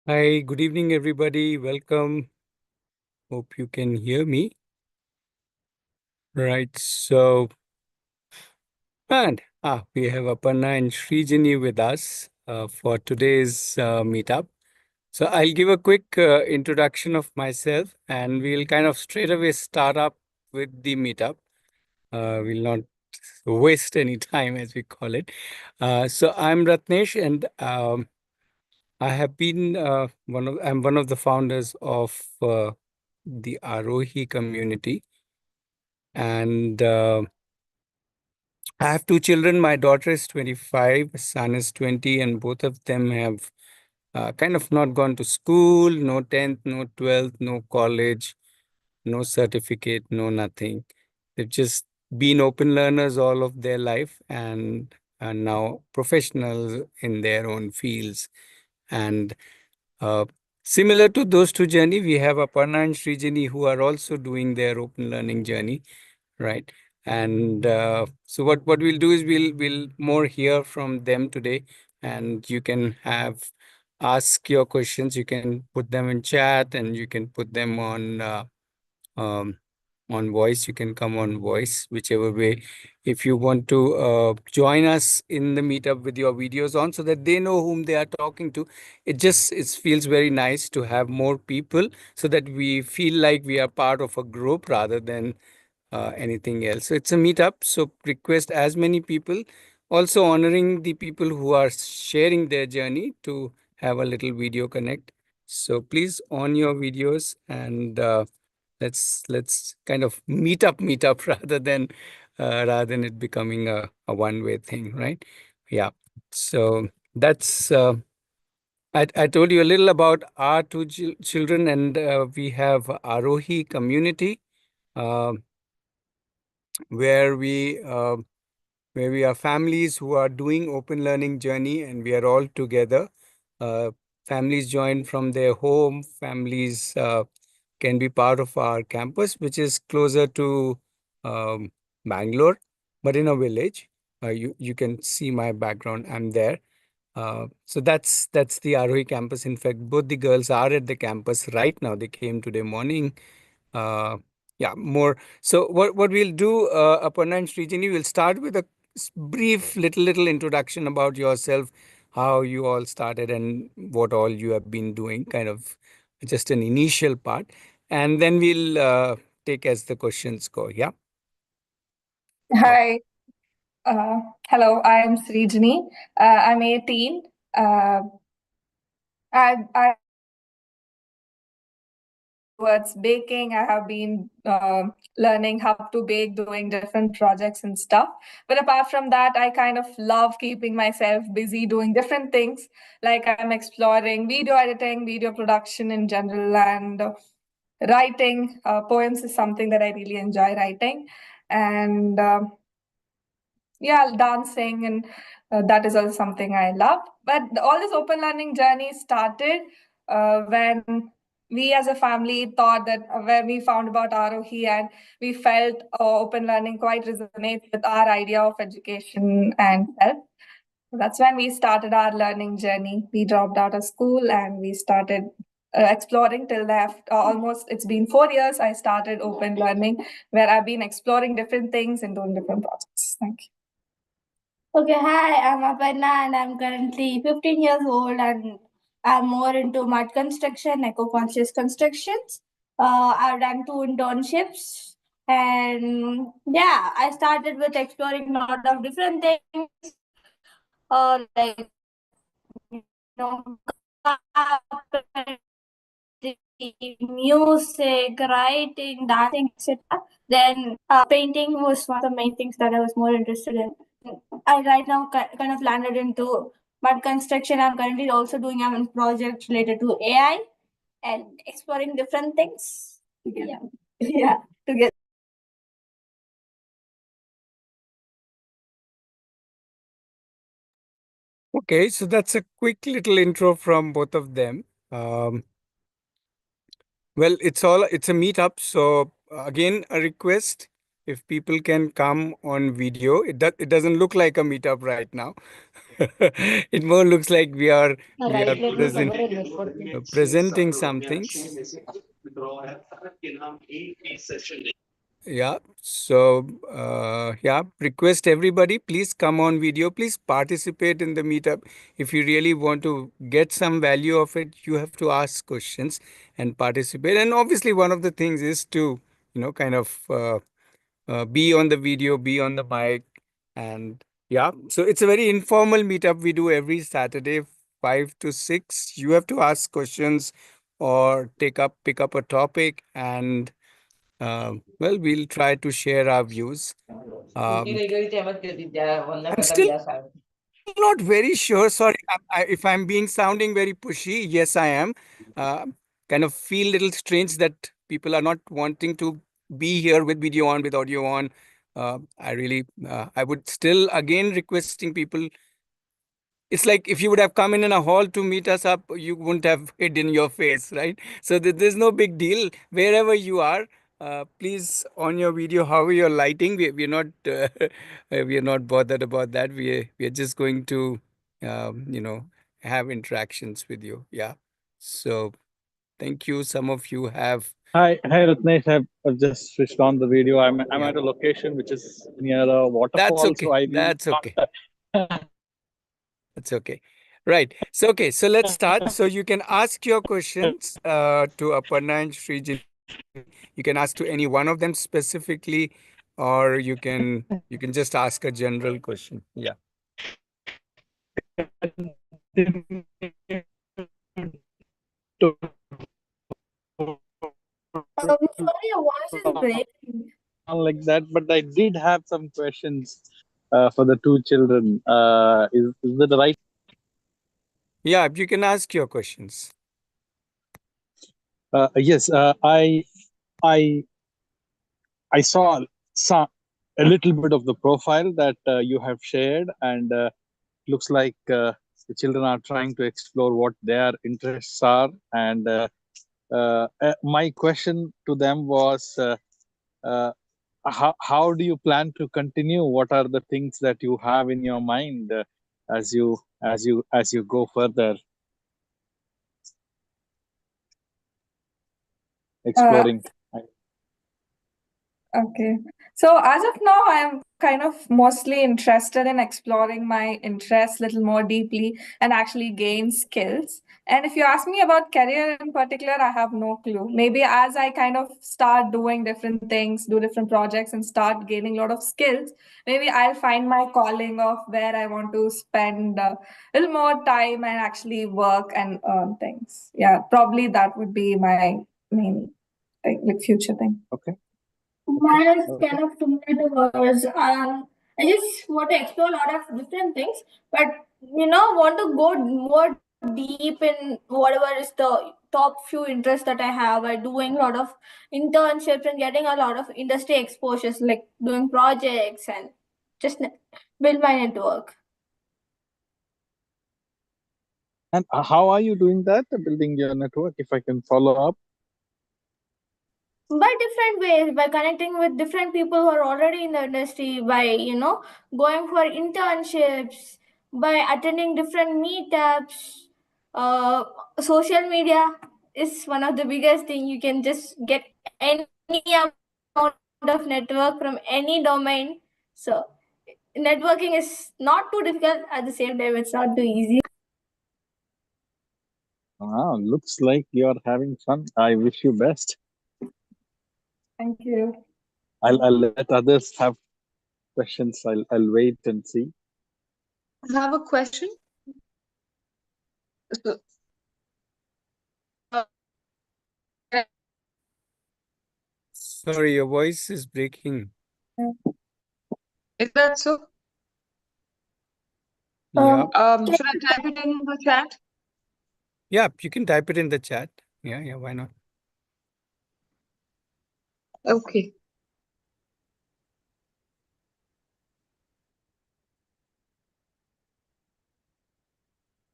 Hi, good evening, everybody. Welcome. Hope you can hear me. Right. We have Aparna and Srijani with us for today's meetup. So I'll give a quick introduction of myself, and we'll kind of straight away start up with the meetup. We'll not waste any time, as we call it. So I'm Ratnesh, and I have been I'm one of the founders of the Aarohi community, and I have two children. My daughter is 25, son is 20, and both of them have kind of not gone to school, no 10th, no 12th, no college, no certificate, no nothing. They've just been open learners all of their life and are now professionals in their own fields. And uh, similar to those two journey, we have Aparna and Srijani who are also doing their open learning journey, right? And so what we'll do is we'll more hear from them today, and you can have ask your questions. You can put them in chat, and you can put them um, on voice. You can come on voice, whichever way. If you want to join us in the meetup with your videos on, so that they know whom they are talking to, it feels very nice to have more people, so that we feel like we are part of a group rather than anything else. So it's a meetup. So request as many people, also honoring the people who are sharing their journey to have a little video connect. So please on your videos, and let's kind of meet up rather than it becoming a one-way thing, right? Yeah. So that's I told you a little about our two children, and we have Aarohi community. Uh, where we are families who are doing open learning journey, and we are all together. Uh, Families join from their home. Families can be part of our campus, which is closer to um, Bangalore, but in a village. You can see my background. I'm there. So that's the Aarohi campus. In fact, both the girls are at the campus right now. They came today morning. Uh, yeah, more. So what we'll do, Aparna and Srijani, we'll start with a brief little introduction about yourself, how you all started and what all you have been doing, kind of just an initial part, and then we'll take as the questions go. Yeah. Oh, Hi. Uh, Hello, I am Srijani. I'm 18. I towards baking. I have been learning how to bake, doing different projects and stuff. But apart from that, I kind of love keeping myself busy doing different things. Like I'm exploring video editing, video production in general, and writing. Poems is something that I really enjoy writing. And yeah, dancing, and that is also something I love. But all this open learning journey started when we as a family thought that when we found about Aarohi, and we felt open learning quite resonates with our idea of education and self. So that's when we started our learning journey. We dropped out of school and we started exploring till left. Almost, it's been 4 years. I started open learning, where I've been exploring different things and doing different projects. Thank you. Okay, hi, I'm Aparna and I'm currently 15 years old, and I'm more into mud construction, eco-conscious constructions. I've done 2 internships, and yeah, I started with exploring a lot of different things, like, you know, music, writing, dancing, etc. Then painting was one of the main things that I was more interested in. I right now kind of landed into mud construction. I'm currently also doing a project related to AI and exploring different things. Yeah. Yeah. Together. okay, so that's a quick little intro from both of them. Um, well, it's a meetup, so again a request. if people can come on video. It doesn't look like a meetup right now. It more looks like we are Right leg present, cover and left foot. presenting some things. Yeah. So, yeah, request everybody, please come on video. Please participate in the meetup. If you really want to get some value of it, you have to ask questions and participate. And obviously, one of the things is to, kind of be on the video, be on the mic. And yeah, so it's a very informal meetup we do every Saturday, 5 to 6. You have to ask questions or pick up a topic, and well, we'll try to share our views. Scooty Um, रह गई थी मत कर दी जा वरना I'm cut still गया साहब not very sure. Sorry, if I'm being sounding very pushy. Yes, I am. Uh, Kind of feel a little strange that people are not wanting to be here with video on, with audio on. I would still again requesting people. It's like if you would have come in a hall to meet us up, you wouldn't have hidden your face, right? So there's no big deal. Wherever you are, please on your video, however you're lighting, we're not we're not bothered about that. We're just going to have interactions with you. Yeah. So thank you. Some of you have. Hi, Ratnesh. I've just switched on the video. I'm Yeah. at a location which is near a That's waterfall, so okay. I really That's okay. can't. That's okay. Right. So, okay. So let's start. So you can ask your questions to Aparna and Srijani. You can ask to any one of them specifically, or you can just ask a general question. Yeah. Sorry, your voice is breaking. Like that, but I did have some questions for the two children. Is that the right? Yeah. You can ask your questions. Yes, I I saw a little bit of the profile that you have shared, and looks like the children are trying to explore what their interests are. And my question to them was, uh, how do you plan to continue? What are the things that you have in your mind as you go further Uh, exploring? Okay. So as of now, I am kind of mostly interested in exploring my interests a little more deeply and actually gain skills. And if you ask me about career in particular, I have no clue. Maybe as I kind of start doing different things, do different projects, and start gaining a lot of skills, maybe I'll find my calling of where I want to spend a little more time and actually work and earn things. Yeah, probably that would be my main thing, like future thing. Okay. Okay. Mine is Okay. kind of similar to yours. I just want to explore a lot of different things, but want to go more deep in whatever is the top few interests that I have by doing a lot of internships and getting a lot of industry exposures, like doing projects and just build my network. And how are you doing that, building your network? If I can follow up. By different ways, by connecting with different people who are already in the industry, by going for internships, by attending different meetups. uh, Social media is one of the biggest thing. You can just get any amount of network from any domain. So networking is not too difficult, at the same time it's not too easy. Looks like you're having fun. I wish you best. Thank you. I'll let others have questions. I'll wait and see. I have a question. So, uh, Sorry, your voice is breaking. is that so? Yeah. Should I type it in the chat? Yeah. You can type it in the chat. Yeah. Yeah. Why not? Okay.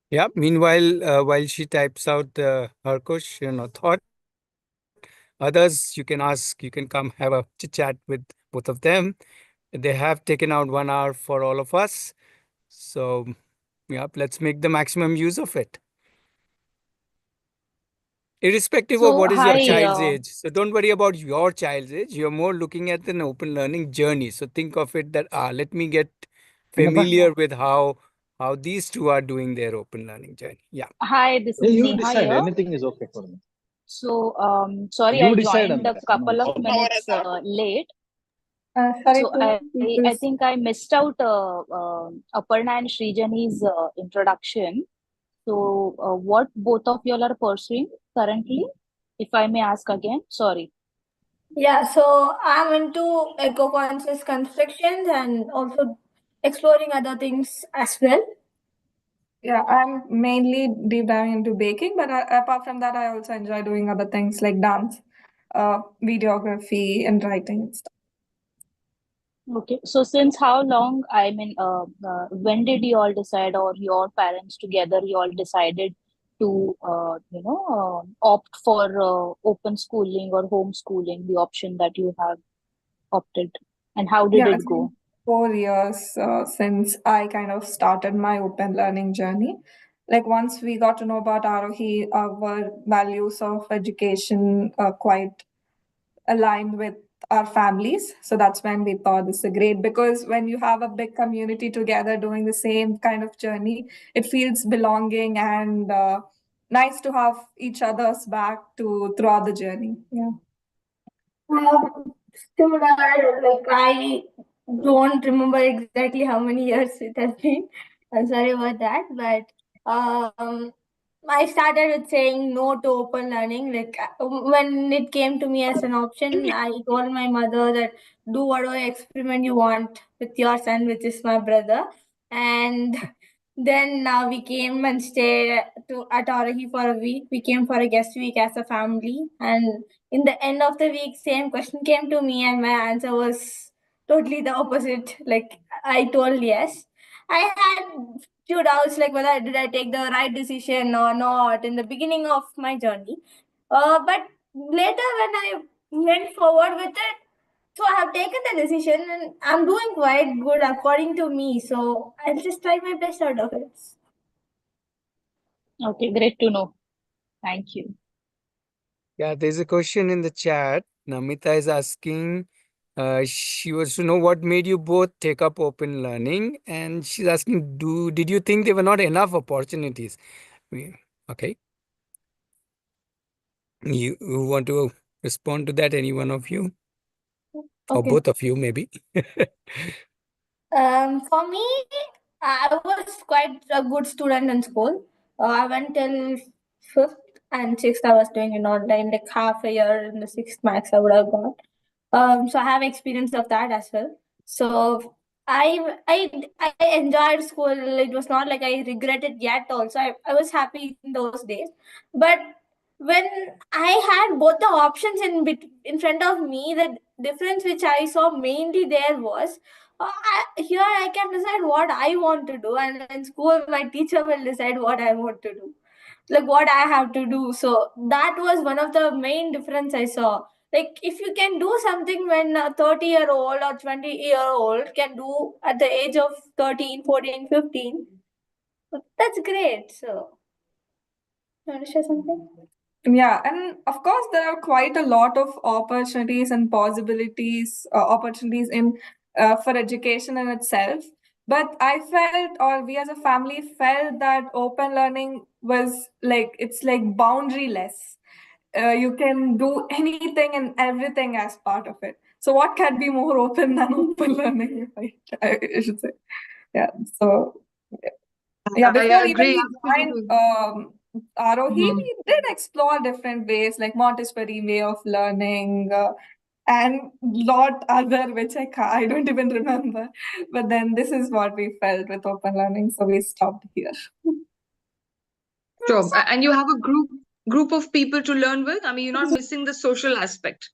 Yeah. Meanwhile, while she types out her question or thought, others, you can ask, you can come have a chit chat with both of them. They have taken out 1 hour for all of us. So, yeah, let's make the maximum use of it. Irrespective of So, what is your hi, child's age. So don't worry about your child's age. You're more looking at an open learning journey. So think of it that let me get familiar with how these two are doing their open learning journey. Yeah. hi, this Yeah, is you Neha decide. here. Anything is okay for me. So, sorry, You I decide on joined a that. No couple of problem. minutes late. Sorry So, to repeat I this. think I missed out Aparna and Srijani's introduction. So, what both of y'all are pursuing currently? If I may ask again, sorry. Yeah, so I'm into eco-conscious constructions and also exploring other things as well. Yeah, I'm mainly deep diving into baking, but apart from that, I also enjoy doing other things like dance, videography, and writing and stuff. Okay, so since how long, I mean, when did you all decide, or your parents together, you all decided to, opt for open schooling or homeschooling, the option that you have opted, and how did Yeah, it it's been go? 4 years since I kind of started my open learning journey. Like once we got to know about Aarohi, our values of education quite aligned with our families. So that's when we thought this is great because when you have a big community together doing the same kind of journey, it feels belonging and nice to have each other's back to throughout the journey. Yeah. Similar, like I don't remember exactly how many years it has been. I'm sorry about that, but I started with saying no to open learning. Like when it came to me as an option, I told my mother that do whatever experiment you want with your son, which is my brother, and then we came and stayed at Aarohi for a week. We came for a guest week as a family, and in the end of the week, same question came to me, and my answer was totally the opposite. Like I told yes. I had few doubts, like whether did I take the right decision or not in the beginning of my journey. But later, when I went forward with it, so I have taken the decision, and I'm doing quite good according to me. So I'll just try my best out of it. Okay, great to know. Thank you. Yeah, there's a question in the chat. Namita is asking, she wants to know what made you both take up open learning, and she's asking, did you think there were not enough opportunities? Okay, you want to respond to that? Any one of you, or Okay. both of you, maybe? For me, I was quite a good student in school. I went till fifth and sixth. I was doing it online, like half a year in the sixth max I would have got. So I have experience of that as well. So I enjoyed school. It was not like I regret it yet. Also, I was happy in those days. But when I had both the options in front of me, the difference which I saw mainly there was here I can decide what I want to do, and in school my teacher will decide what I want to do, like what I have to do. So that was one of the main difference I saw. Like if you can do something when a 30-year-old or 20-year-old can do at the age of 13, 14, 15, that's great. So you want to share something? Yeah, and of course, there are quite a lot of opportunities and possibilities, opportunities in for education in itself. But I felt, or we as a family felt, that open learning was like it's like boundaryless. You can do anything and everything as part of it. So, what can be more open than open learning? Right? I should say. Yeah. So yeah, I before even agree we joined absolutely. Aarohi, Mhm. we did explore different ways, like Montessori way of learning, and lot other which I don't even remember. But then this is what we felt with open learning, so we stopped here. Sure. And you have a group of people to learn with. I mean, you're not missing the social aspect.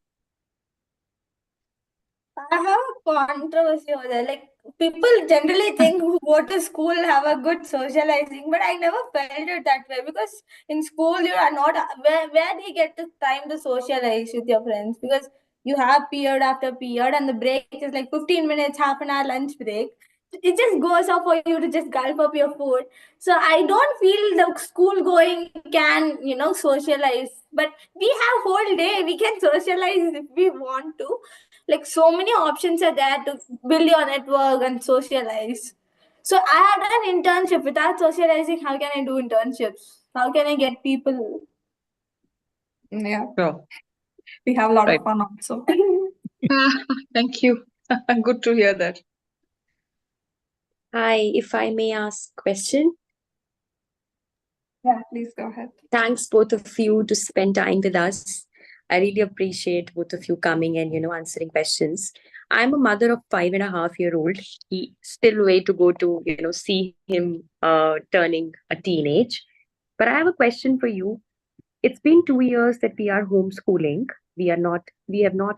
I have a controversy over there. Like people generally think who go to school have a good socializing, but I never felt it that way because in school you are not where do you get the time to socialize with your friends? Because You have period after period, and the break is like 15 minutes, half an hour lunch break. It just goes off for you to just gulp up your food. So I don't feel the school going can, socialize. But we have whole day. We can socialize if we want to. Like, so many options are there to build your network and socialize. So I have done internship. Without socializing, how can I do internships? How can I get people? Yeah, Sure. we have a lot Right. of fun also. Thank you. Good to hear that. Hi, if I may ask question. Yeah, please go ahead. Thanks both of you to spend time with us. I really appreciate both of you coming and answering questions. I'm a mother of 5.5-year-old. He still way to go to see him turning a teenage. But I have a question for you. It's been 2 years that we are homeschooling. We have not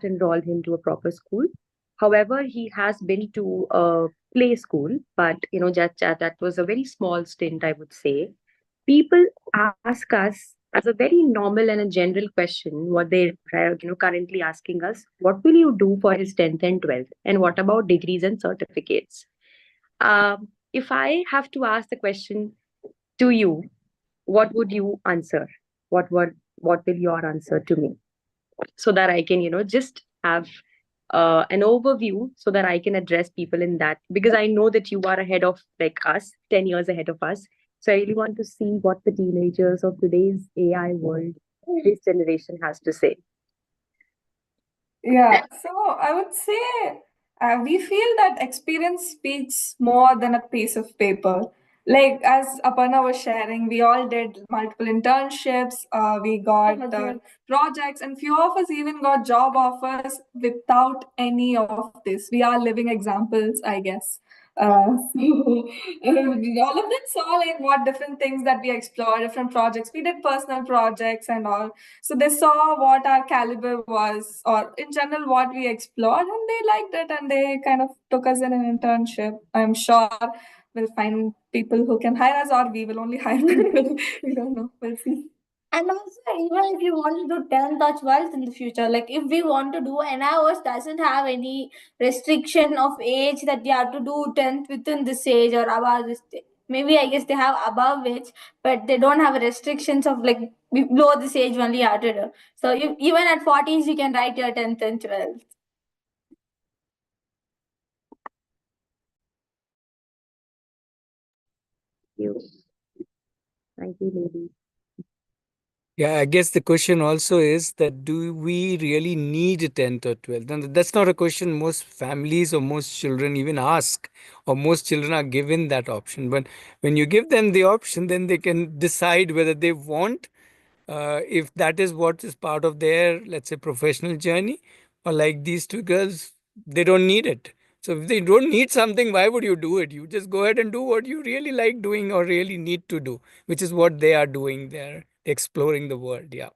enrolled him to a proper school. However, he has been to a play school, but that was a very small stint, I would say. People ask us as a very normal and a general question what they currently asking us, what will you do for his 10th and 12th, and what about degrees and certificates? If I have to ask the question to you, what would you answer? What will your answer to me, so that I can just have an overview, so that I can address people in that, because I know that you are ahead of like us, 10 years ahead of us. So I really want to see what the teenagers of today's AI world, this generation has to say. Yeah, so I would say we feel that experience speaks more than a piece of paper. Like as Aparna was sharing, we all did multiple internships, we got projects, and few of us even got job offers without any of this. We are living examples, I guess. All of them saw like what different things that we explored, different projects. We did personal projects and all. So they saw what our caliber was, or in general, what we explored, and they liked it, and they kind of took us in an internship. I'm sure we'll find people who can hire us, or we will only hire people. We don't know. We'll see. And also, even if you want to do 10th or 12th in the future, like if we want to do NIOS doesn't have any restriction of age that you have to do 10th within this age or above this. Maybe I guess they have above age, but they don't have restrictions of like below this age only you have to do. So even at 40s, you can write your 10th and 12th. Thank you, ladies. Yeah, I guess the question also is that do we really need a 10th or 12th? And that's not a question most families or most children even ask, or most children are given that option. But when you give them the option, then they can decide whether they want, if that is what is part of their, let's say, professional journey, or like these two girls, they don't need it. So if they don't need something, why would you do it? You just go ahead and do what you really like doing or really need to do, which is what they are doing there, exploring the world. Yeah.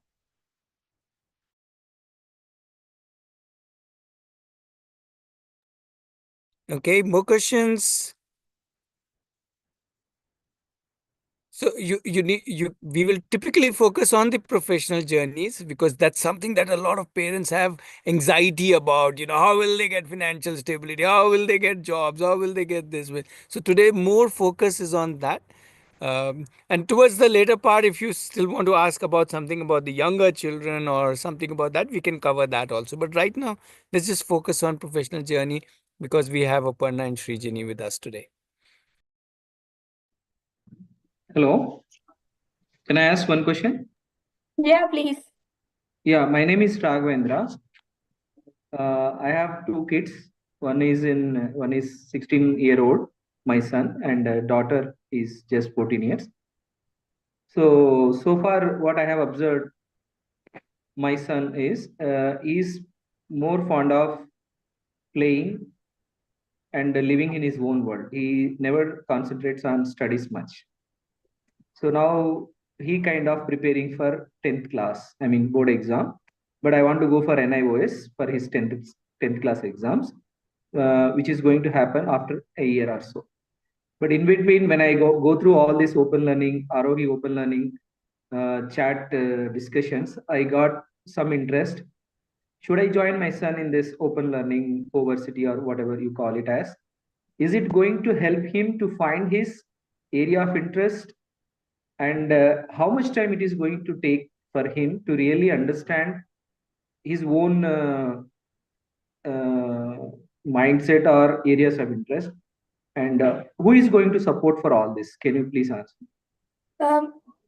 Okay, more questions? So we will typically focus on the professional journeys, because that's something that a lot of parents have anxiety about. How will they get financial stability? How will they get jobs? How will they get this? So today more focus is on that. And towards the later part, if you still want to ask about something about the younger children or something about that, we can cover that also. But right now, let's just focus on professional journey, because we have Aparna and Srijani with us today. Hello. Can I ask one question? Yeah, please. Yeah, my name is Raghavendra. I have two kids. One is 16-year-old, my son, and daughter is just 14 years. So far, what I have observed, my son is more fond of playing and living in his own world. He never concentrates on studies much. So now he kind of preparing for 10th class, I mean board exam. But I want to go for NIOS for his 10th class exams, which is going to happen after a year or so. But in between, when I go through all this open learning, Aarohi open learning chat discussions, I got some interest should I join my son in this open learning CoVersity or whatever you call it as? Is it going to help him to find his area of interest, and how much time it is going to take for him to really understand his own mindset or areas of interest, and who is going to support for all this? Can you please answer?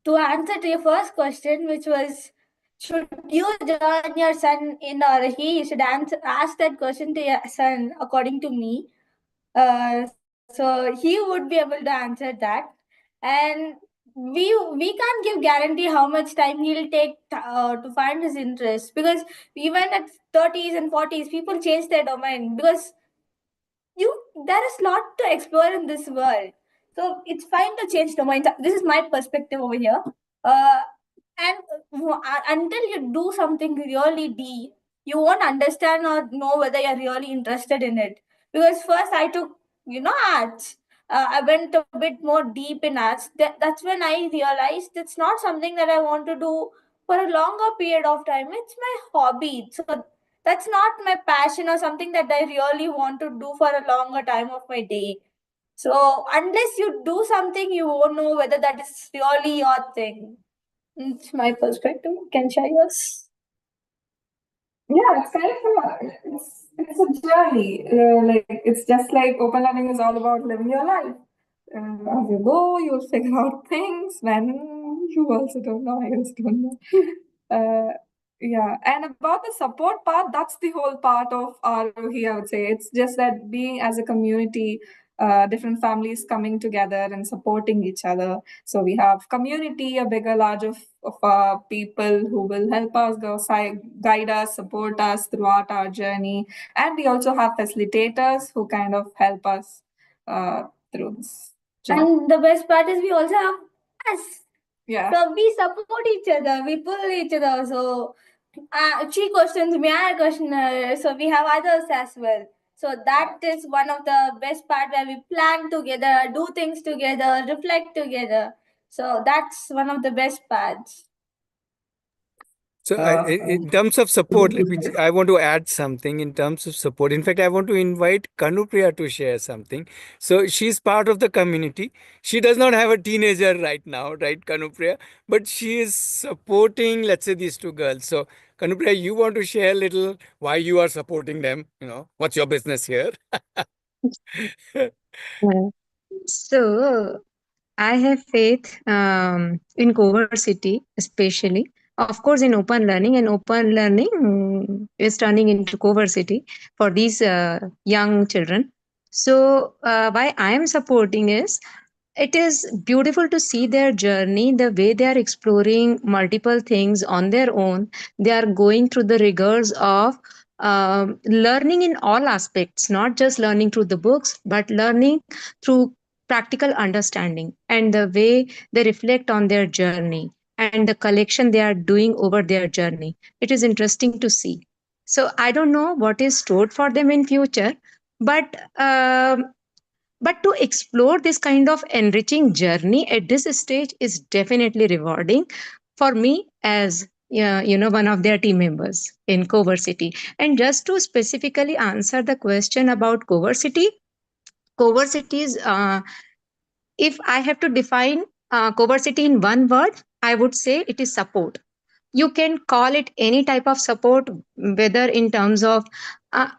To answer to your first question, which was, should you join your son in or he? You should ask that question to your son, according to me. So he would be able to answer that, and we can't give guarantee how much time he'll take to find his interest, because even at 30s and 40s, people change their domain, because there is a lot to explore in this world. So it's fine to change domains. This is my perspective over here. And until you do something really deep, you won't understand or know whether you're really interested in it. Because first I took, arts. I went a bit more deep in arts. That's when I realized it's not something that I want to do for a longer period of time. It's my hobby. So that's not my passion or something that I really want to do for a longer time of my day. So unless you do something, you won't know whether that is really your thing. It's my perspective. Can share yours? Yeah, it's kind of it's a journey. Like it's just like open learning is all about living your life. As you go, you'll figure out things when you also don't know. I just don't know. Yeah, and about the support part, that's the whole part of Aarohi, I would say. It's just that being as a community, different families coming together and supporting each other. So we have community, a bigger, large of people who will help us, guide us, support us throughout our journey. And we also have facilitators who kind of help us through this journey. And the best part is we also have us. Yeah. So we support each other, we pull each other. So she questions me, I question her. So we have others as well. So that is one of the best part, where we plan together, do things together, reflect together. So that's one of the best parts. So in terms of support, I want to add something in terms of support. In fact, I want to invite Kanupriya to share something. So she's part of the community. She does not have a teenager right now, right, Kanupriya? But she is supporting, let's say, these two girls. So Kanupriya, you want to share a little why you are supporting them? What's your business here? So I have faith in CoVersity, especially. Of course, in open learning, and open learning is turning into CoVersity for these young children. So, why I am supporting is, it is beautiful to see their journey, the way they are exploring multiple things on their own. They are going through the rigors of learning in all aspects, not just learning through the books, but learning through practical understanding, and the way they reflect on their journey and the collection they are doing over their journey. It is interesting to see. So I don't know what is stored for them in future, but to explore this kind of enriching journey at this stage is definitely rewarding for me as, one of their team members in CoVersity. And just to specifically answer the question about CoVersity is, if I have to define CoVersity in one word, I would say it is support. You can call it any type of support, whether in terms of uh,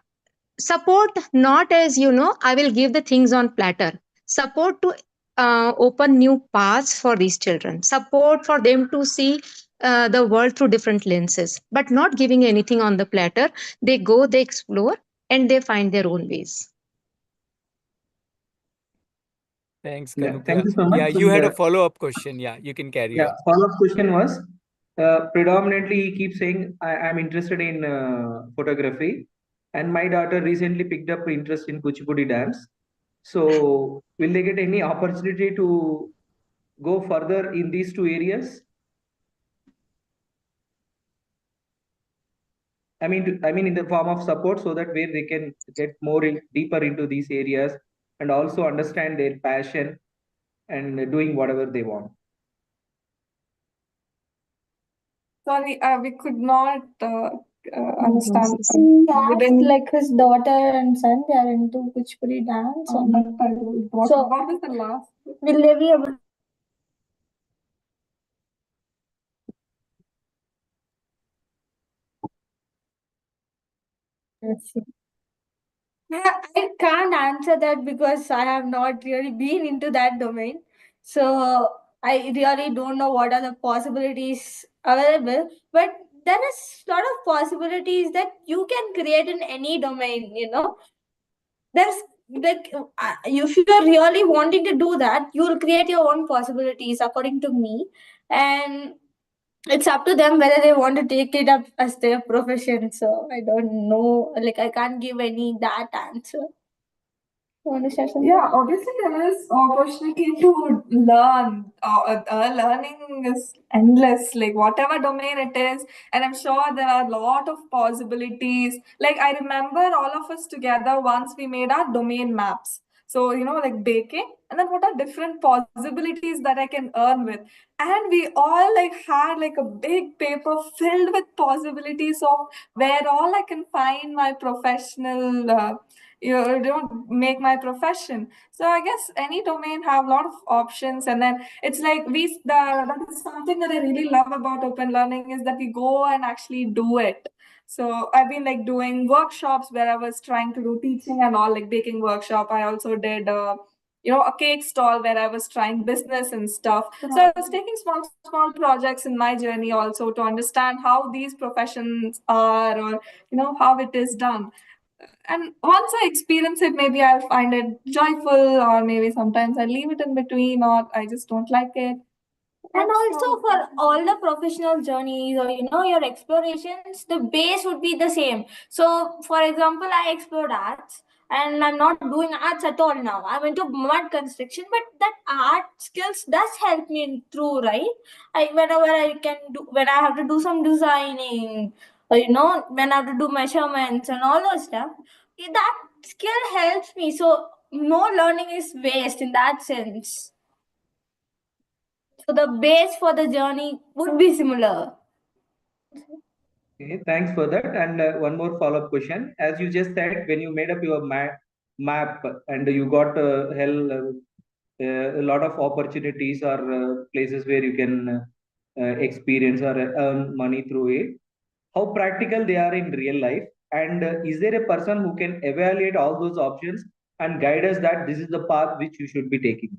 support, not as, I will give the things on platter. Support to open new paths for these children. Support for them to see the world through different lenses, but not giving anything on the platter. They go, they explore, and they find their own ways. Thanks, Yeah, Kanupriya. thank you so much. Yeah, you had a follow-up question. Yeah, you can carry on. Follow-up question was, predominantly he keeps saying, I'm interested in photography, and my daughter recently picked up interest in Kuchipudi dance. So will they get any opportunity to go further in these two areas? I mean, in the form of support, so that where they can get more deeper into these areas and also understand their passion and doing whatever they want. Sorry, we could not understand. Yes, like his daughter and son, they are into Kuchipudi dance. What was the last? Will they be able? I can't answer that because I have not really been into that domain. So I really don't know what are the possibilities available. But there is a lot of possibilities that you can create in any domain, There's like if you're really wanting to do that, you will create your own possibilities according to me. And it's up to them whether they want to take it up as their profession. So I don't know. Like I can't give any that answer. You want to share something? Yeah, obviously there is opportunity to learn. Learning is endless, like whatever domain it is, and I'm sure there are a lot of possibilities. Like I remember all of us together once we made our domain maps. So like baking, and then what are different possibilities that I can earn with, and we all like had like a big paper filled with possibilities of where all I can find my professional. Don't make my profession. So I guess any domain have a lot of options, and then it's like that is something that I really love about open learning is that we go and actually do it. So I've been like doing workshops where I was trying to do teaching and all, like baking workshop. I also did a cake stall where I was trying business and stuff. So I was taking small projects in my journey also to understand how these professions are, or how it is done. And once I experience it, maybe I'll find it joyful, or maybe sometimes I leave it in between, or I just don't like it. And also for all the professional journeys or your explorations, the base would be the same. So for example, I explored arts and I'm not doing arts at all now. I'm into mud construction, but that art skills does help me through, right? Whenever I can do, when I have to do some designing, or when I have to do measurements and all those stuff, that skill helps me. So no learning is waste in that sense. So the base for the journey would be similar. Okay, thanks for that. And one more follow-up question. As you just said, when you made up your map and you got a lot of opportunities or places where you can experience or earn money through it, how practical they are in real life? And is there a person who can evaluate all those options and guide us that this is the path which you should be taking?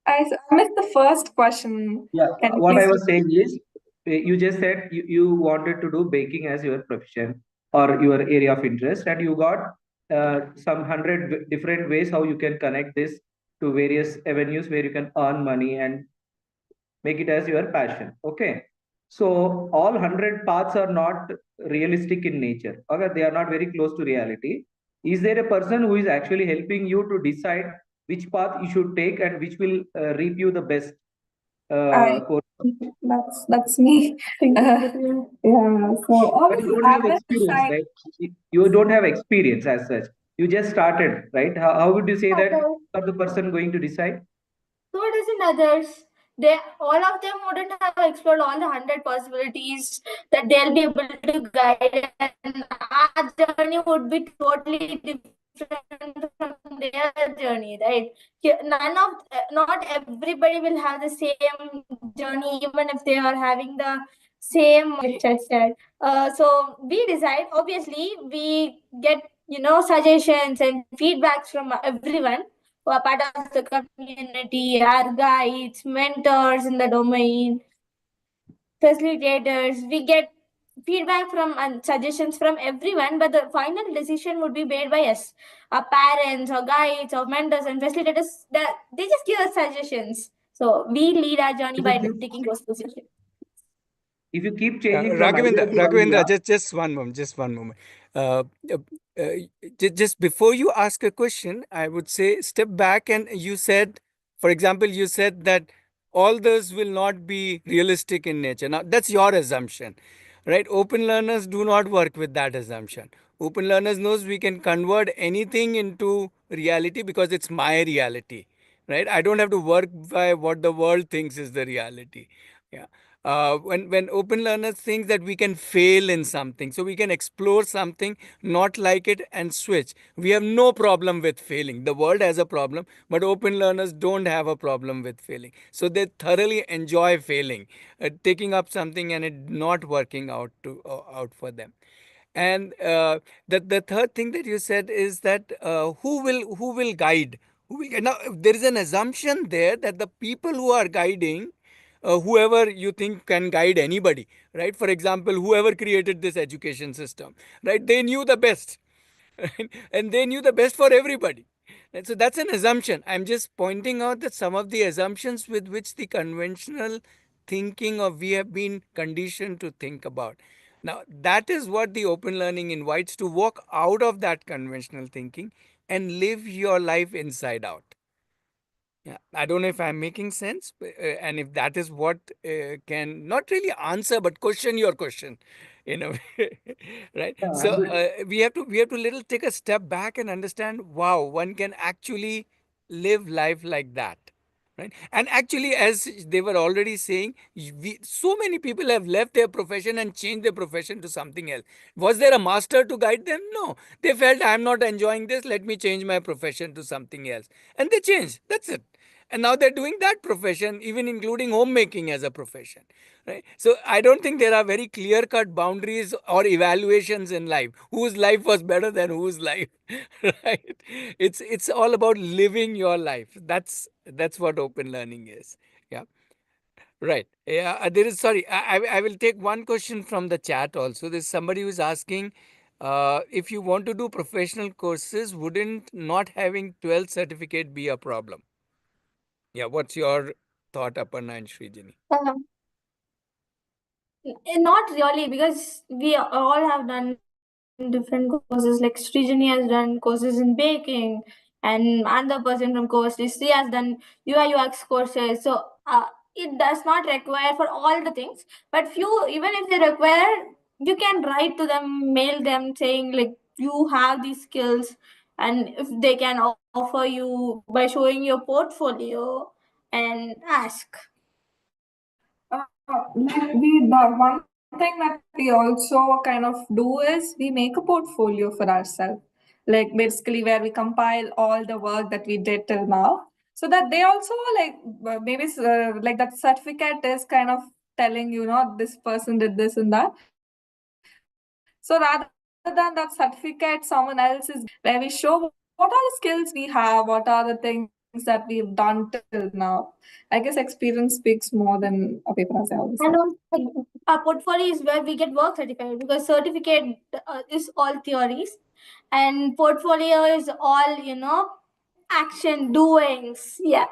I missed the first question. Yeah, Can you what I please was saying is, you just said you wanted to do baking as your profession or your area of interest, and you got some hundred different ways how you can connect this to various avenues where you can earn money and make it as your passion. Okay. So all 100 paths are not realistic in nature. Okay, they are not very close to reality. Is there a person who is actually helping you to decide which path you should take and which will reap you the best I course? that's me. Yeah. So But you obviously don't I have will experience, decide. right? You don't have experience as such. You just started, right? How would you say that you are the person going to decide? So it isn't others. They all of them wouldn't have explored all the 100 possibilities that they'll be able to guide, and our journey would be totally different from their journey, right? Not everybody will have the same journey, even if they are having the same which I said. So we decide. Obviously, we get suggestions and feedbacks from everyone who are part of the community, our guides, mentors in the domain, facilitators. We get feedback from and suggestions from everyone, but the final decision would be made by us, our parents, our guides, our mentors, and facilitators. That they just give us suggestions. So we lead our journey If you by keep, taking those decisions. if you keep changing from idea Raghavendra, to idea, just one moment, just one moment. Uh, uh, just before you ask a question, I would say step back, and you said, for example, you said that all those will not be realistic in nature. Now, that's your assumption, right? Open learners do not work with that assumption. Open learners knows we can convert anything into reality because it's my reality, right? I don't have to work by what the world thinks is the reality. Yeah. When open learners think that we can fail in something, so we can explore something, not like it, and switch. We have no problem with failing. The world has a problem, but open learners don't have a problem with failing. So they thoroughly enjoy failing, taking up something and it not working out for them. And the third thing that you said is that who will guide? Now there is an assumption there that the people who are guiding, whoever you think can guide anybody, right? For example, whoever created this education system, right? They knew the best, right? And they knew the best for everybody. And so that's an assumption. I'm just pointing out that some of the assumptions with which the conventional thinking of we have been conditioned to think about. Now, that is what the open learning invites, to walk out of that conventional thinking and live your life inside out. Yeah, I don't know if I'm making sense, and if that is what can not really answer but question your question, in a way, right? Yeah, So but we have to little take a step back and understand. Wow, one can actually live life like that, right? And actually, as they were already saying, so many people have left their profession and changed their profession to something else. Was there a master to guide them? No, they felt I'm not enjoying this. Let me change my profession to something else, and they changed. That's it. And now they're doing that profession, even including homemaking as a profession, right? So I don't think there are very clear cut boundaries or evaluations in life, whose life was better than whose life. Right? It's all about living your life. That's what open learning is. Yeah. Right. Yeah, there is, sorry, I will take one question from the chat also. There's somebody who's asking, if you want to do professional courses, wouldn't not having 12th certificate be a problem? Yeah, what's your thought, Aparna and Srijani? Not really, because we all have done different courses. Like Srijani has done courses in baking, and another person from CoVersity has done UI UX courses. So it does not require for all the things. But few, even if they require, you can write to them, mail them saying like you have these skills, and if they can offer you by showing your portfolio and ask. The one thing that we also kind of do is we make a portfolio for ourselves, like basically where we compile all the work that we did till now, so that they also like maybe like that certificate is kind of telling this person did this and that. So rather than that certificate, someone else is where we show what are the skills we have, what are the things that we've done till now. I guess experience speaks more than a paper, as I always say. And also, like, our portfolio is where we get work certificate, because certificate is all theories, and portfolio is all action doings. Yeah.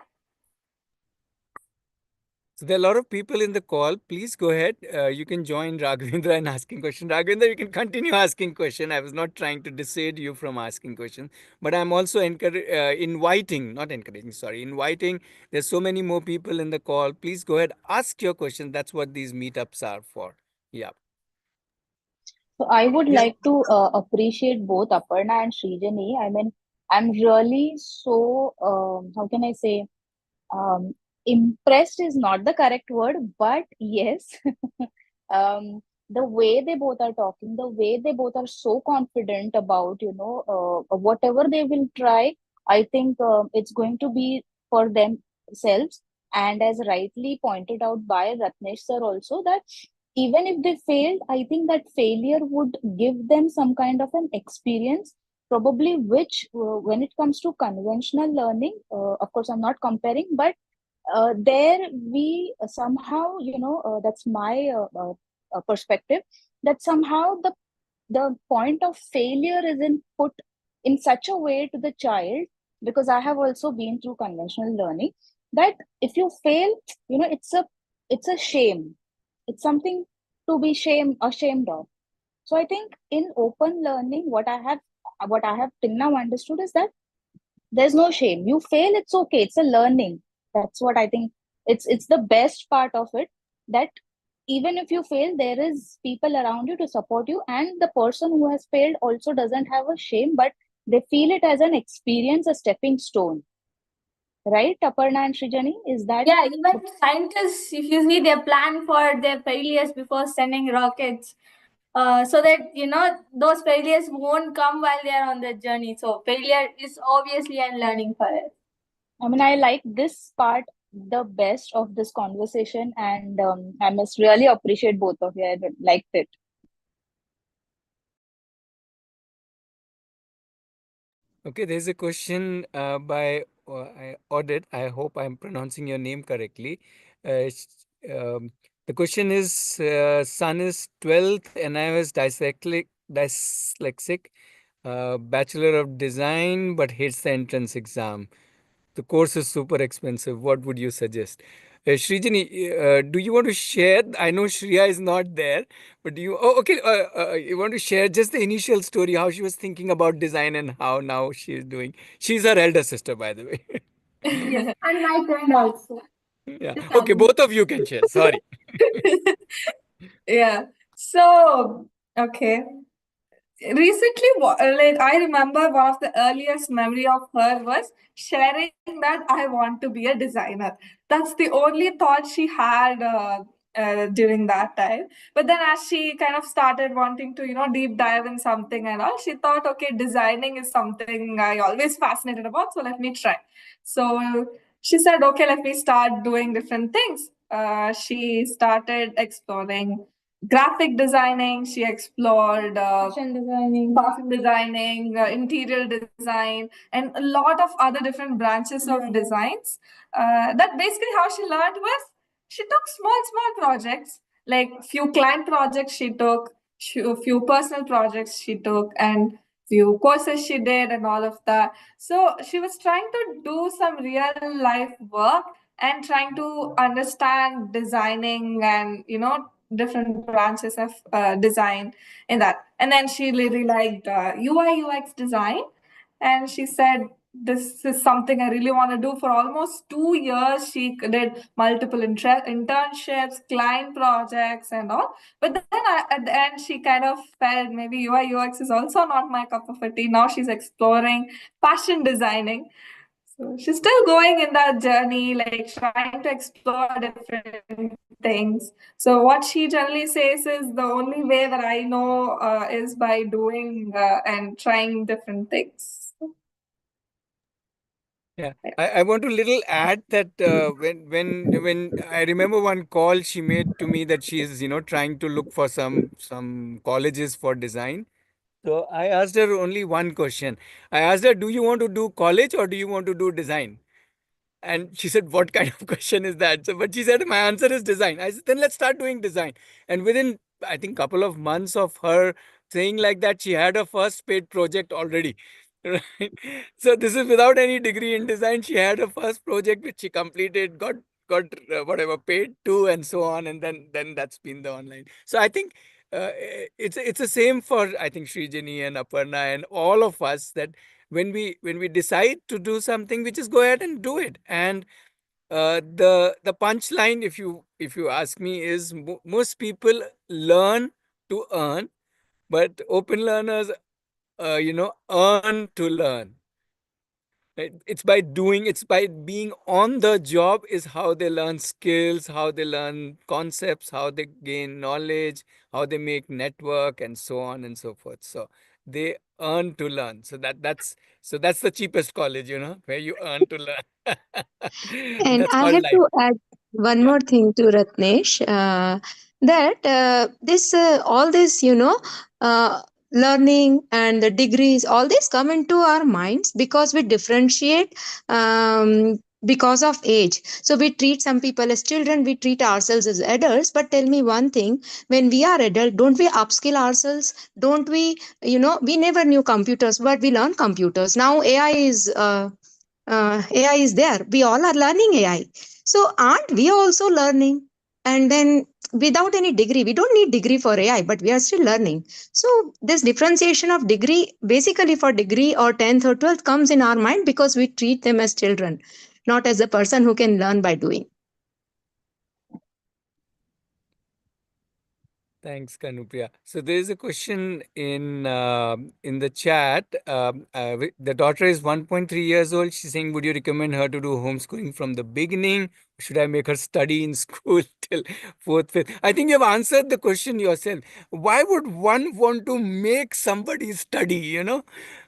So there are a lot of people in the call. Please go ahead. You can join Raghavendra in asking question. Raghavendra, you can continue asking question. I was not trying to dissuade you from asking question, but I'm also inviting, not encouraging, sorry, inviting. There's so many more people in the call. Please go ahead, ask your question. That's what these meetups are for. Yeah. So I would Yeah. like to appreciate both Aparna and Srijani. I mean, I'm really so, how can I say, um, impressed is not the correct word, but yes, um, the way they both are talking, the way they both are so confident about, whatever they will try, I think it's going to be for themselves. And as rightly pointed out by Ratnesh sir also, that even if they failed, I think that failure would give them some kind of an experience, probably which, when it comes to conventional learning, of course, I'm not comparing, but there we somehow, that's my perspective, that somehow the point of failure isn't put in such a way to the child, because I have also been through conventional learning, that if you fail, it's a shame, it's something to be ashamed of. So I think in open learning, what I have till now understood is that there's no shame. You fail, it's okay, it's a learning. That's what I think. It's the best part of it, that even if you fail, there is people around you to support you, and the person who has failed also doesn't have a shame, but they feel it as an experience, a stepping stone. Right, Aparna and Srijani? Is that? Yeah, even scientists, if you see, they plan for their failures before sending rockets, so that those failures won't come while they are on the journey. So failure is obviously a learning for it. I mean, I like this part the best of this conversation, and I must really appreciate both of you. I liked it. Okay, there's a question by Audit. I hope I'm pronouncing your name correctly. The question is, son is 12th and I was dyslexic, Bachelor of Design, but hates the entrance exam. The course is super expensive. What would you suggest? Srijani, do you want to share? I know Shreya is not there, but do you? Oh, okay. You want to share just the initial story, how she was thinking about design and how now she is doing. She's her elder sister, by the way. Yes, and my friend also. Yeah. Okay, both of you can share. Sorry. Yeah. So, okay. Recently, like I remember one of the earliest memory of her was sharing that I want to be a designer. That's the only thought she had during that time. But then, as she kind of started wanting to, deep dive in something and all, she thought, okay, designing is something I always fascinated about. So let me try. So she said, okay, let me start doing different things. She started exploring graphic designing. She explored fashion designing, interior design, and a lot of other different branches of designs. That basically how she learned was she took small projects, like few client projects she took, few personal projects she took, and few courses she did, and all of that. So she was trying to do some real life work and trying to understand designing and different branches of design in that. And then she really liked UI UX design, and she said this is something I really want to do. For almost 2 years she did multiple internships, client projects, and all. But then at the end she kind of felt maybe UI UX is also not my cup of a tea. Now she's exploring fashion designing. So she's still going in that journey, like trying to explore different things. So what she generally says is the only way that I know is by doing and trying different things. Yeah, I want to little add that when I remember one call she made to me that she is trying to look for some colleges for design. So I asked her only one question. I asked her, "Do you want to do college or do you want to do design?" And she said, "What kind of question is that?" So, but she said, "My answer is design." I said, "Then let's start doing design." And within, I think, couple of months of her saying like that, she had her first paid project already. Right. So this is without any degree in design. She had her first project which she completed, got whatever paid to, and so on. And then that's been the online. So I think it's the same for I think Srijani and Aparna and all of us that when we decide to do something, we just go ahead and do it. And the punchline, if you ask me, is most people learn to earn, but open learners earn to learn. Right? It's by doing, it's by being on the job is how they learn skills, how they learn concepts, how they gain knowledge, how they make network, and so on and so forth. So they earn to learn. So that's the cheapest college, where you earn to learn. And That's I called have life. to add one Yeah. more thing to Ratnesh, that this all this learning and the degrees, all this come into our minds because we differentiate because of age. So we treat some people as children, we treat ourselves as adults. But tell me one thing: when we are adult, don't we upskill ourselves? Don't we? We never knew computers, but we learn computers now. AI is there. We all are learning AI. So aren't we also learning? And then without any degree, we don't need degree for AI, but we are still learning. So this differentiation of degree, basically for degree or 10th or 12th, comes in our mind because we treat them as children, not as a person who can learn by doing. Thanks, Kanupriya. So there is a question in the chat. The daughter is 1.3 years old. She's saying, would you recommend her to do homeschooling from the beginning? Should I make her study in school till fourth, fifth? I think you've answered the question yourself. Why would one want to make somebody study?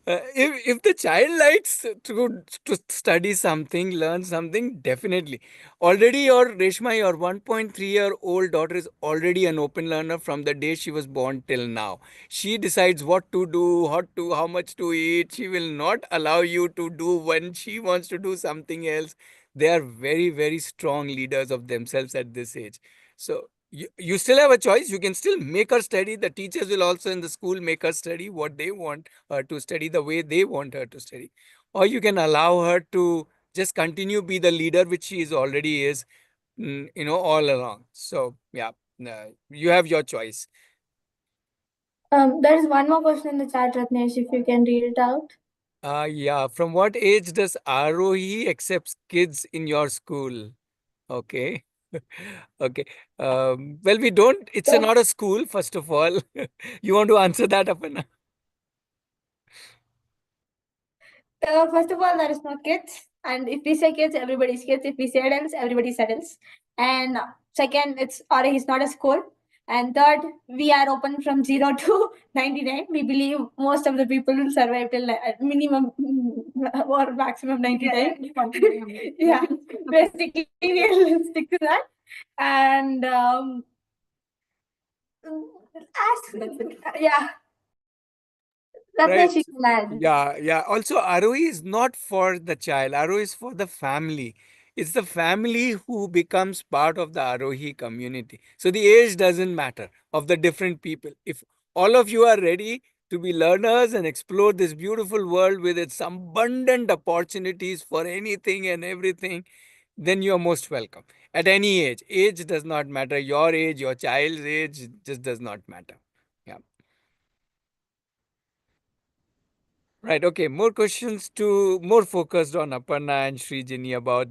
If the child likes to study something, learn something, definitely. Already your Reshma, your 1.3-year-old daughter is already an open learner from the day she was born till now. She decides what to do, how much to eat. She will not allow you to do when she wants to do something else. They are very, very strong leaders of themselves at this age. So you still have a choice. You can still make her study. The teachers will also in the school make her study what they want her to study, the way they want her to study. Or you can allow her to just continue be the leader which she is already is, all along. So yeah, you have your choice. There is one more question in the chat, Ratnesh, if you can read it out. Yeah. From what age does Aarohi accepts kids in your school? Okay. Okay. Well, we don't. It's not a school, first of all. You want to answer that, Aparna? First of all, there is no kids. And if we say kids, everybody's kids. If we say adults, everybody's adults. And second, it's not a school. And third, we are open from 0 to 99. We believe most of the people will survive till minimum or maximum 99. Yeah, basically, we'll stick to that. And yeah. Right. Ratnesh, you can add. Yeah, yeah. Also, Aarohi is not for the child. Aarohi is for the family. It's the family who becomes part of the Aarohi community. So the age doesn't matter of the different people. If all of you are ready to be learners and explore this beautiful world with its abundant opportunities for anything and everything, then you are most welcome. At any age. Age does not matter. Your age, your child's age just does not matter. Yeah. Right. Okay. More questions more focused on Aparna and Srijani about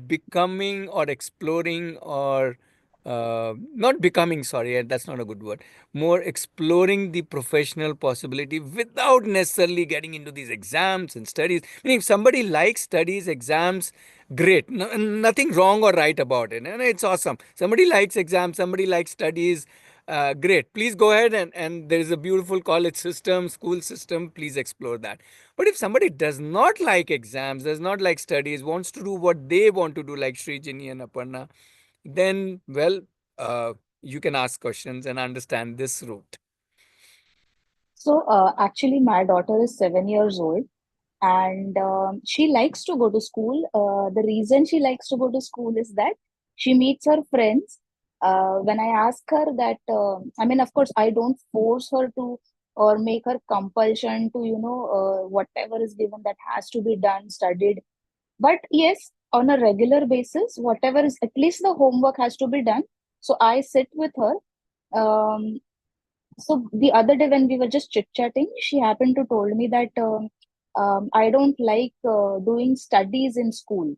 becoming or exploring or not becoming. Sorry, that's not a good word. More exploring the professional possibility without necessarily getting into these exams and studies. I mean, if somebody likes studies, exams, great. Nothing wrong or right about it. And it's awesome. Somebody likes exams. Somebody likes studies. Great. Please go ahead and there is a beautiful college system, school system. Please explore that. But if somebody does not like exams, does not like studies, wants to do what they want to do, like Srijini and Aparna, then, well, you can ask questions and understand this route. So, actually, my daughter is 7 years old, and she likes to go to school. The reason she likes to go to school is that she meets her friends. When I ask her that, I mean, of course, I don't force her to or make her compulsion to, whatever is given that has to be done, studied. But yes, on a regular basis, whatever is at least the homework has to be done. So I sit with her. Um, so the other day when we were just chit chatting, she happened to told me that I don't like doing studies in school.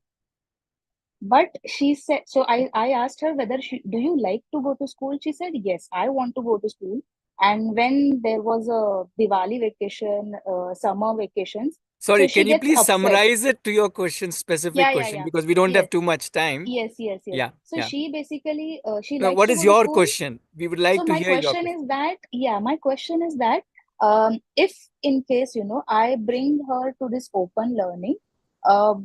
But she said, so I asked her whether do you like to go to school? She said, yes, I want to go to school. And when there was a Diwali vacation, summer vacations, so Sorry, she can you gets please upset. summarize it to your question, specific Yeah, yeah, question, yeah. because we don't have Yes, too much time. yes, yes, yes. Yeah, So yeah. she basically she Now, likes what to is go to your school. question? We would So like to my hear your question question. is that, yeah, my question is that if in case, I bring her to this open learning, uh,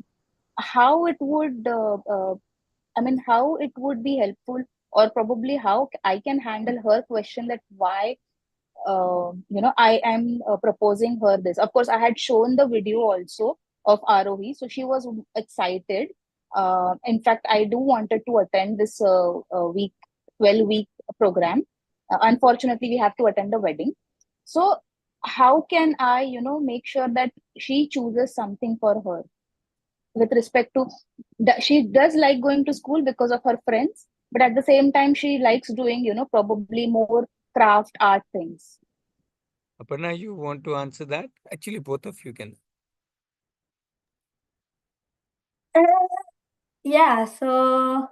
how it would, I mean, how it would be helpful, or probably how I can handle her question that why, I am proposing her this. Of course, I had shown the video also of Aarohi, so she was excited. In fact, I do wanted to attend this 12-week program. Unfortunately, we have to attend the wedding. So, how can I, make sure that she chooses something for her with respect to that she does like going to school because of her friends, but at the same time, she likes doing, probably more craft art things. Aparna, you want to answer that? Actually, both of you can. Yeah, so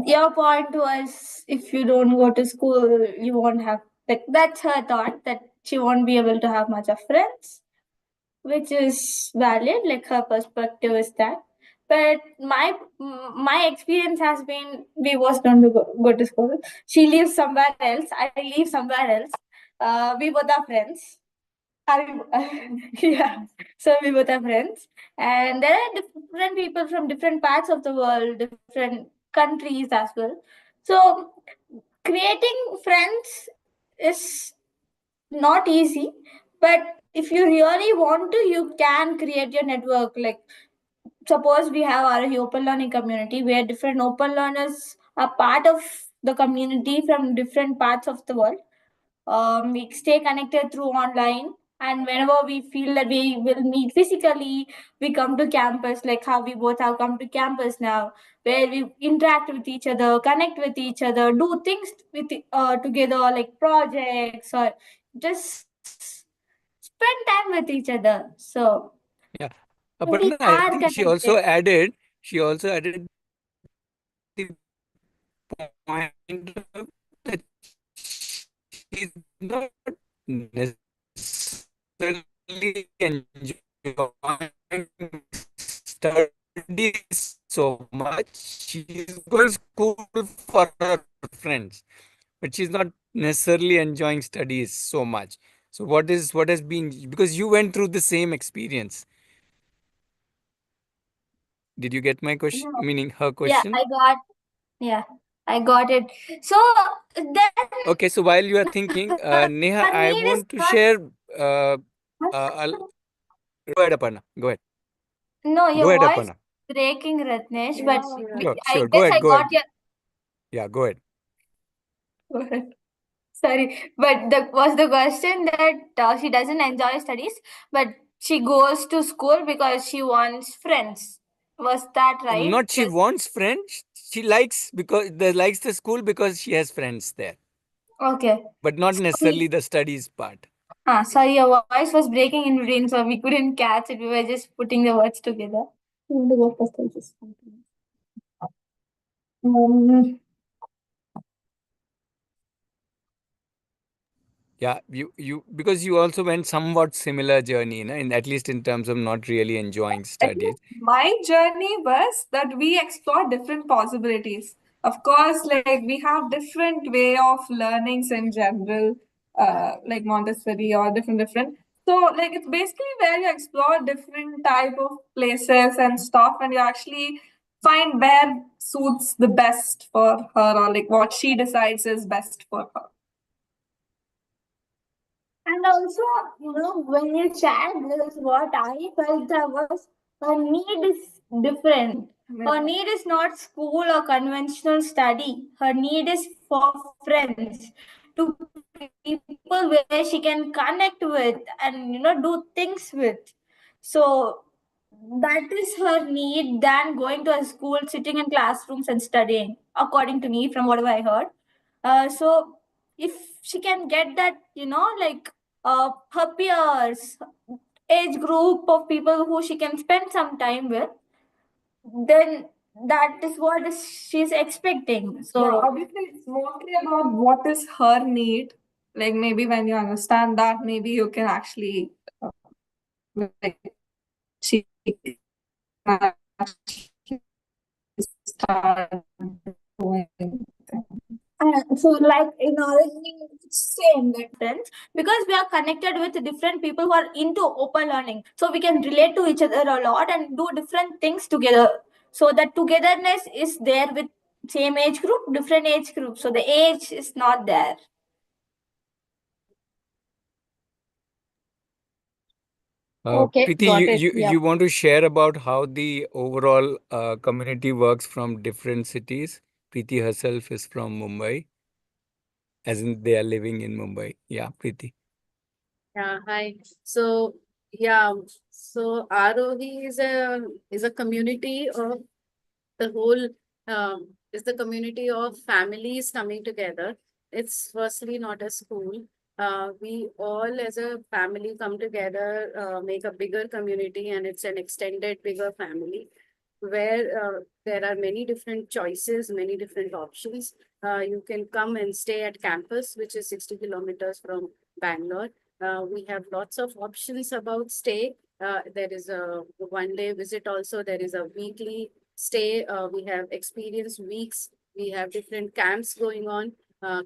your point was if you don't go to school, you won't have, like, that's her thought, that she won't be able to have much of friends, which is valid. Like, her perspective is that. But my experience has been, we both don't go to school. She lives somewhere else. I live somewhere else. We both are friends. Yeah. So we both are friends, and there are different people from different parts of the world, different countries as well. So creating friends is not easy, but if you really want to, you can create your network. Like, suppose we have our open learning community where different open learners are part of the community from different parts of the world. We stay connected through online, and whenever we feel that we will meet physically, we come to campus, like how we both have come to campus now, where we interact with each other, connect with each other, do things with together, like projects, or just spend time with each other. So Yeah. we Aparna, I are think connected. she also added the point that she's not necessarily enjoying studies so much. She's going to school for her friends, but she's not necessarily enjoying studies so much. So what has been, because you went through the same experience. Did you get my question? No. Meaning her Yeah, question? yeah, I got it. So then Okay, so while you are thinking, Neha, her I need is want to not. share. Go ahead, Aparna. Go ahead. No, your Go ahead, voice Aparna. breaking, Ratnesh, but Sure, I sure. Go guess ahead. I Go got ahead. your. Yeah, go ahead. Sorry, but the question that she doesn't enjoy studies, but she goes to school because she wants friends. Was that right? Not she wants friends. She likes the school because she has friends there, Okay. but not So necessarily the studies part. sorry, your voice was breaking in between, so we couldn't catch it. We were just putting the words together. You want to go first? I'll just continue. Um, Yeah, you because you also went somewhat similar journey, in at least in terms of not really enjoying I studies. think my journey was that we explore different possibilities. Of course, like we have different way of learnings in general, like Montessori or different. So like it's basically where you explore different type of places and stuff, and you actually find where suits the best for her, or like what she decides is best for her. And also, when you chat, this is what I felt that was her need is different. Her need is not school or conventional study. Her need is for friends, to people where she can connect with and do things with. So that is her need than going to a school, sitting in classrooms and studying, according to me, from whatever I heard. So if she can get that, like her peers, age group of people who she can spend some time with, then that is what she's expecting. So Yeah, obviously, it's mostly about what is her need. Like maybe when you understand that, maybe you can actually like she can actually start doing things. so, like in Aarohi, it's same difference because we are connected with different people who are into open learning. So we can relate to each other a lot and do different things together. So that togetherness is there with same age group, different age group. So the age is not there. Okay, Preeti, got it. Yeah. you want to share about how the overall community works from different cities? Preeti herself is from Mumbai, as in they are living in Mumbai. Yeah, Preeti. Yeah, hi. So yeah, so Aarohi is a community of the whole is the community of families coming together. It's firstly not a school. We all as a family come together, make a bigger community, and it's an extended bigger family. where there are many different choices, many different options. You can come and stay at campus, which is 60 kilometers from Bangalore. We have lots of options about stay. There is a one-day visit also. There is a weekly stay. We have experience weeks. We have different camps going on,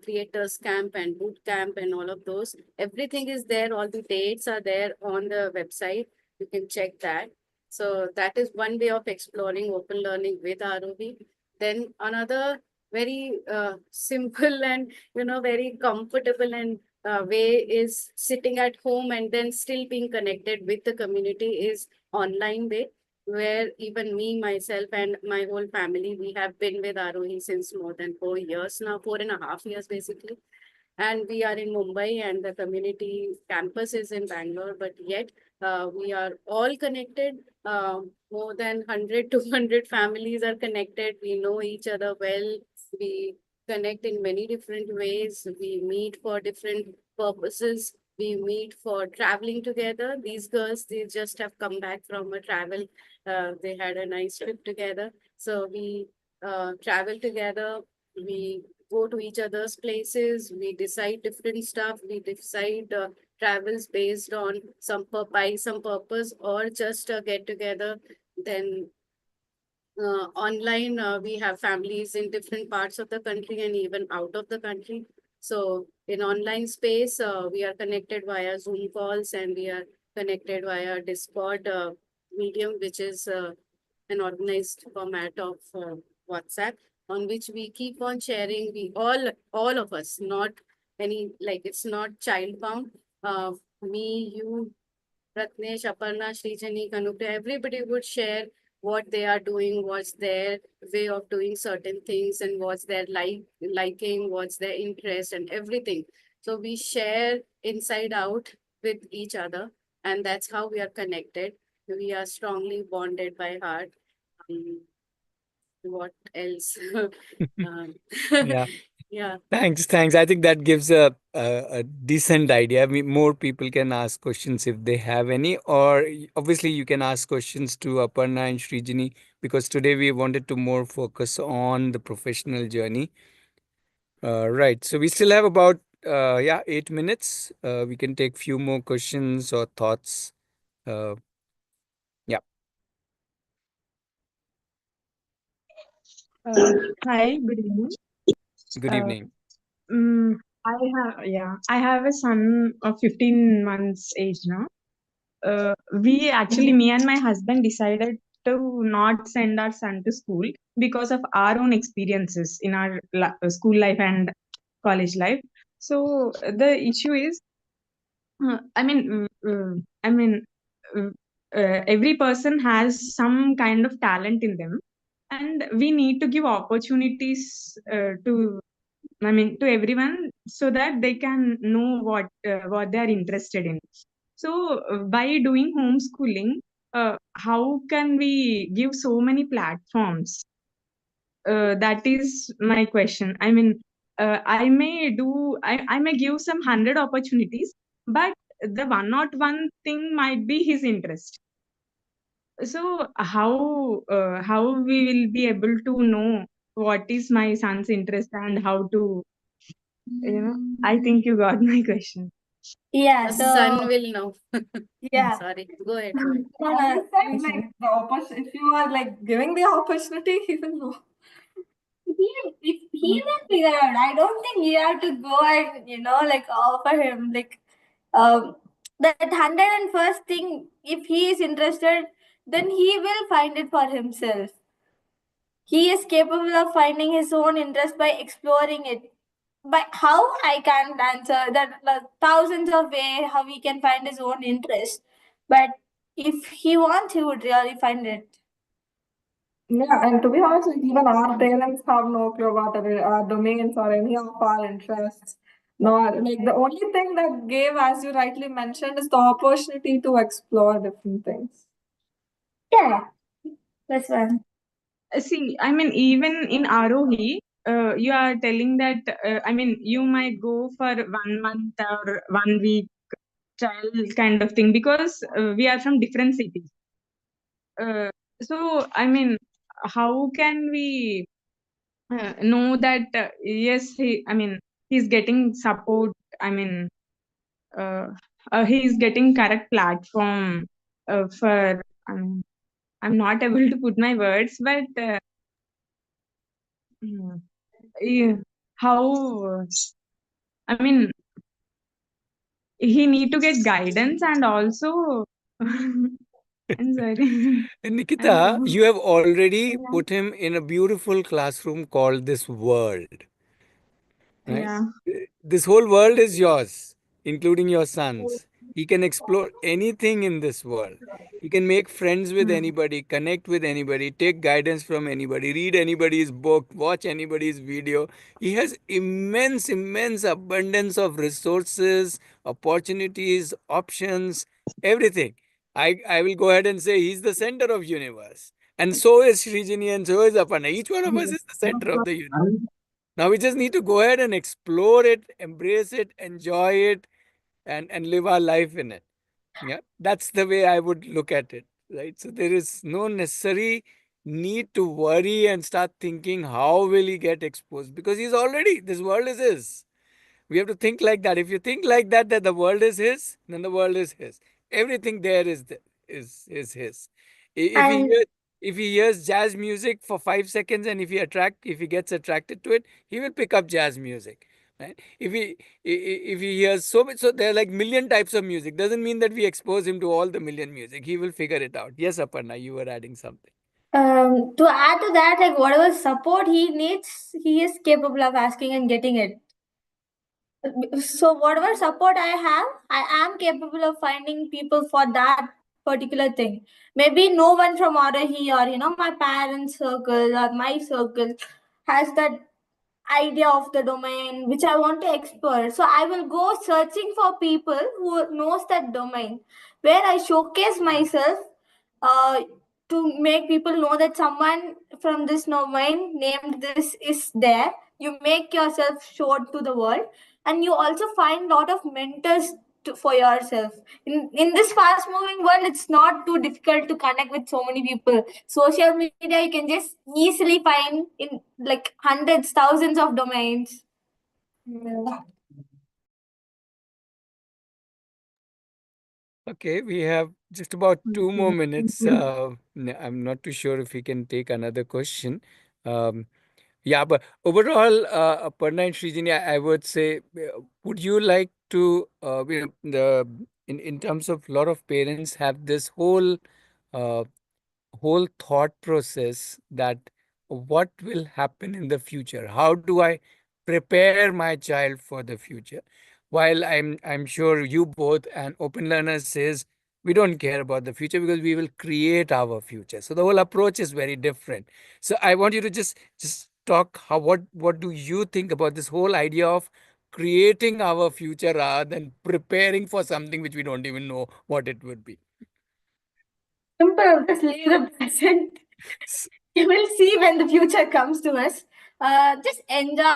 creators camp and boot camp and all of those. Everything is there. All the dates are there on the website. You can check that. So that is one way of exploring open learning with Aarohi. Then another very simple and very comfortable and way is sitting at home and then still being connected with the community is online way, where even me, myself, and my whole family, we have been with Aarohi since more than 4 years now, 4.5 years basically. And we are in Mumbai and the community campus is in Bangalore, but yet we are all connected. More than 100 to 200 families are connected. We know each other well. We connect in many different ways. We meet for different purposes. We meet for traveling together. These girls, they just have come back from a travel. They had a nice trip together. So we travel together. We go to each other's places. We decide different stuff. We decide travels based on by some purpose or just a get together. Then online, we have families in different parts of the country and even out of the country. So in online space, we are connected via Zoom calls and we are connected via Discord medium, which is an organized format of WhatsApp, on which we keep on sharing. We all of us, not any, like, it's not child bound. Me, you, Ratnesh, Aparna, Srijani, Kanupya, everybody would share what they are doing, what's their way of doing certain things, and what's their liking, what's their interest, and everything. So we share inside out with each other, and that's how we are connected. We are strongly bonded by heart. What else? um, Yeah. yeah. Thanks. I think that gives a decent idea. I mean, more people can ask questions if they have any, or obviously you can ask questions to Aparna and Srijani, because today we wanted to more focus on the professional journey. Right. So we still have about 8 minutes. We can take few more questions or thoughts. Uh, yeah. Hi, good evening. Good Uh, evening. I have a son of 15 months age now. Me and my husband decided to not send our son to school because of our own experiences in our school life and college life. So the issue is, I mean, uh, every person has some kind of talent in them, and we need to give opportunities to everyone so that they can know what they are interested in. So by doing homeschooling, how can we give so many platforms? That is my question. I may give some 100 opportunities, but the one not one thing might be his interest. So how we will be able to know what is my son's interest and how to, I think you got my question. Yeah, The so sun will know. yeah. Sorry, go ahead, go ahead. No, I said, like, the if you are like giving the opportunity, he will know. If he will figure out, I don't think you have to go and like offer him like that 101st thing. If he is interested, then he will find it for himself. He is capable of finding his own interest by exploring it. But how, I can't answer that. Thousands of ways how he can find his own interest. But if he wants, he would really find it. Yeah, and to be honest, like, even our parents have no clue about our domains or any of our interests. No, like the only thing that gave, as you rightly mentioned, is the opportunity to explore different things. Yeah, that's one. Even in Aarohi, you are telling that, you might go for 1 month or 1 week trial kind of thing because we are from different cities. So, I mean, how can we know that yes, he's getting support. I mean, uh, he's getting correct platform for. I'm not able to put my words, but mm, yeah, how? I mean, he need to get guidance and also. I'm sorry. Nikita, you have already Yeah. put him in a beautiful classroom called this world, right? Yeah. This whole world is yours, including your sons. He can explore anything in this world. He can make friends with Mm. anybody, connect with anybody, take guidance from anybody, read anybody's book, watch anybody's video. He has immense, immense abundance of resources, opportunities, options, everything. I will go ahead and say he's the center of universe. And so is Srijani and so is Aparna. Each one of us is the center of the universe. Now we just need to go ahead and explore it, embrace it, enjoy it, and live our life in it. Yeah, that's the way I would look at it, right? So there is no necessary need to worry and start thinking how will he get exposed because he's already this world is his. We have to think like that. If you think like that, that the world is his, then the world is his. Everything there is his. If he And hears, if he hears jazz music for 5 seconds, and if he gets attracted to it, he will pick up jazz music. Right? If he hears so much, so there are like million types of music. Doesn't mean that we expose him to all the million music. He will figure it out. Yes, Aparna, you were adding something. to add to that, like whatever support he needs, he is capable of asking and getting it. So whatever support I have, I am capable of finding people for that particular thing. Maybe no one from Aarohi or my parents' circle or my circle has that idea of the domain which I want to explore. So I will go searching for people who knows that domain, where I showcase myself uh, to make people know that someone from this domain named this is there. You make yourself showed to the world, and you also find a lot of mentors for yourself. In this fast moving world, it's not too difficult to connect with so many people. Social media, you can just easily find in like hundreds, thousands of domains. Yeah. Okay, we have just about 2 more minutes. I'm not too sure if we can take another question. Um, yeah, but overall, Aparna and Srijini, I would say, would you like to, in terms of a lot of parents have this uh, whole thought process that what will happen in the future? How do I prepare my child for the future? While I'm sure you both and open learners says we don't care about the future because we will create our future. So the whole approach is very different. So I want you to just talk how what do you think about this whole idea of creating our future rather than preparing for something which we don't even know what it would be. Simple, just leave the present. You will see when the future comes to us. Just enjoy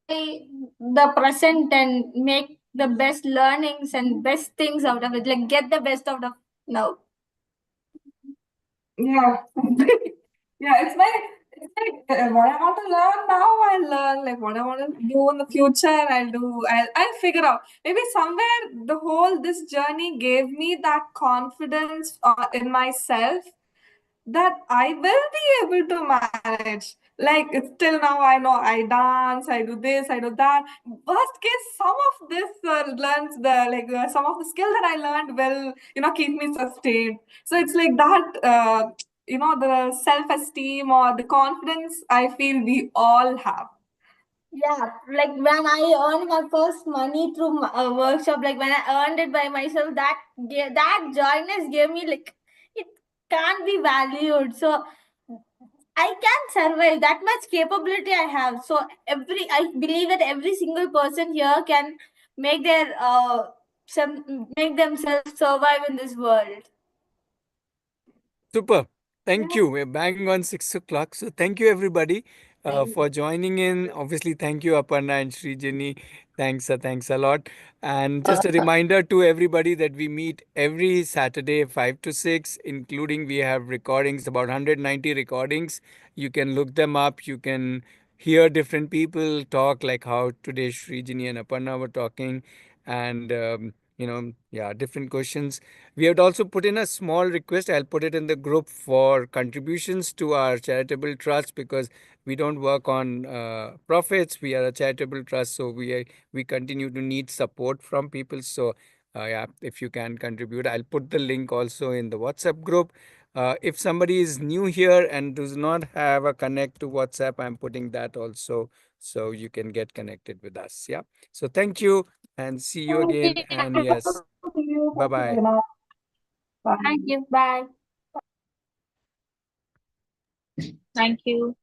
the present and make the best learnings and best things out of it. Like get the best out of now. Yeah. Yeah, it's like what I want to learn now, I'll learn. Like what I want to do in the future, I'll do. I'll figure out. Maybe somewhere the whole this journey gave me that confidence in myself that I will be able to manage. Like it's till now, I know I dance, I do this, I do that. Worst case, some of this learns the some of the skill that I learned will keep me sustained. So it's like that. The self-esteem or the confidence I feel we all have. Yeah, like when I earned my first money through a workshop, like when I earned it by myself, that joyness gave me like it can't be valued. So I can survive. That much capability I have. So I believe that every single person here can make their make themselves survive in this world. Super. Thank you. We're banging on 6 o'clock. So thank you, everybody. for joining in. Obviously, thank you, Aparna and Srijani. Thanks a lot. And just a reminder to everybody that we meet every Saturday, 5 to 6, including we have recordings, about 190 recordings. You can look them up. You can hear different people talk, like how today Srijani and Aparna were talking. And, yeah, different questions. We had also put in a small request. I'll put it in the group for contributions to our charitable trust, because we don't work on profits. We are a charitable trust, so we continue to need support from people. So yeah, if you can contribute, I'll put the link also in the WhatsApp group. If somebody is new here and does not have a connect to WhatsApp, I'm putting that also, so you can get connected with us. Yeah. So thank you and see you again. And yes, bye bye. Bye. Thank you. Bye. Thank you.